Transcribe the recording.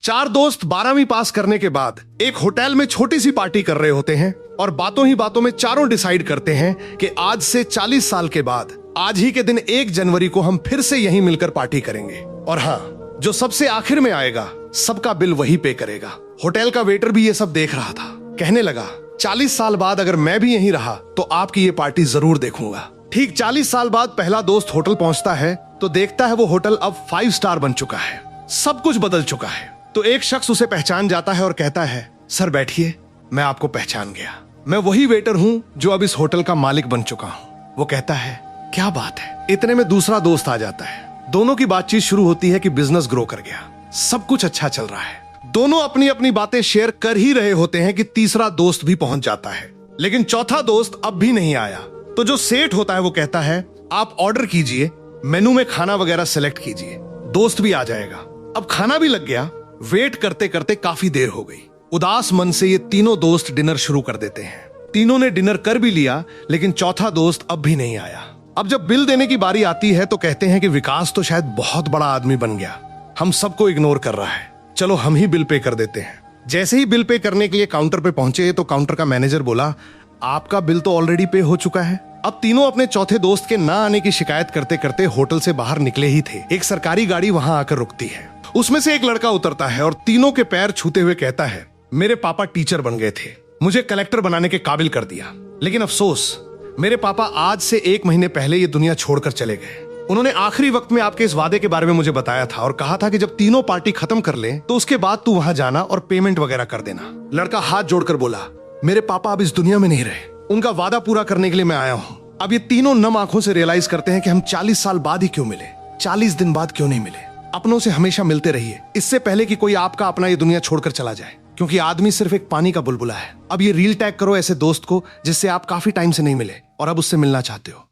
चार दोस्त 12वीं पास करने के बाद एक होटल में छोटी सी पार्टी कर रहे होते हैं और बातों ही बातों में चारों डिसाइड करते हैं कि आज से 40 साल के बाद आज ही के दिन 1 जनवरी को हम फिर से यहीं मिलकर पार्टी करेंगे। और हाँ, जो सबसे आखिर में आएगा सबका बिल वही पे करेगा। होटल का वेटर भी ये सब देख रहा था। कहने लगा, 40 साल बाद अगर मैं भी यहीं रहा तो आपकी ये पार्टी जरूर देखूंगा। ठीक 40 साल बाद पहला दोस्त होटल पहुंचता है तो देखता है वो होटल अब 5 स्टार बन चुका है, सब कुछ बदल चुका है। तो एक शख्स उसे पहचान जाता है और कहता है, सर बैठिए, मैं आपको पहचान गया, मैं वही वेटर हूँ जो अब इस होटल का मालिक बन चुका हूँ। वो कहता है, क्या बात है। इतने में दूसरा दोस्त आ जाता है। दोनों की बातचीत शुरू होती है कि बिजनेस ग्रो कर गया, सब कुछ अच्छा चल रहा है। दोनों अपनी अपनी बातें शेयर कर ही रहे होते हैं कि तीसरा दोस्त भी पहुंच जाता है, लेकिन चौथा दोस्त अब भी नहीं आया। तो जो सेठ होता है वो कहता है, आप ऑर्डर कीजिए, मेनू में खाना वगैरह सेलेक्ट कीजिए, दोस्त भी आ जाएगा। अब खाना भी लग गया। वेट करते करते काफी देर हो गई। उदास मन से ये तीनों दोस्त डिनर शुरू कर देते हैं। तीनों ने डिनर कर भी लिया, लेकिन चौथा दोस्त अब भी नहीं आया। अब जब बिल देने की बारी आती है तो कहते हैं कि विकास तो शायद बहुत बड़ा आदमी बन गया, हम सबको इग्नोर कर रहा है, चलो हम ही बिल पे कर देते हैं। जैसे ही बिल पे करने के लिए काउंटर पे पहुंचे तो काउंटर का मैनेजर बोला, आपका बिल तो ऑलरेडी पे हो चुका है। अब तीनों अपने चौथे दोस्त के ना आने की शिकायत करते करते होटल से बाहर निकले ही थे। एक सरकारी गाड़ी वहां आकर रुकती है। उसमें से एक लड़का उतरता है और तीनों के पैर छूते हुए कहता है, मेरे पापा टीचर बन गए थे, मुझे कलेक्टर बनाने के काबिल कर दिया, लेकिन अफसोस मेरे पापा आज से 1 महीने पहले ये दुनिया छोड़कर चले गए। उन्होंने आखिरी वक्त में आपके इस वादे के बारे में मुझे बताया था और कहा था कि जब तीनों पार्टी खत्म कर ले तो उसके बाद तू वहां जाना और पेमेंट वगैरह कर देना। लड़का हाथ जोड़कर बोला, मेरे पापा अब इस दुनिया में नहीं रहे, उनका वादा पूरा करने के लिए मैं आया हूँ। अब ये तीनों नम आंखों से रियलाइज करते हैं कि हम 40 साल बाद ही क्यों मिले, 40 दिन बाद क्यों नहीं मिले। अपनों से हमेशा मिलते रहिए, इससे पहले कि कोई आपका अपना ये दुनिया छोड़कर चला जाए, क्योंकि आदमी सिर्फ एक पानी का बुलबुला है। अब ये रील टैग करो ऐसे दोस्त को जिससे आप काफी टाइम से नहीं मिले और अब उससे मिलना चाहते हो।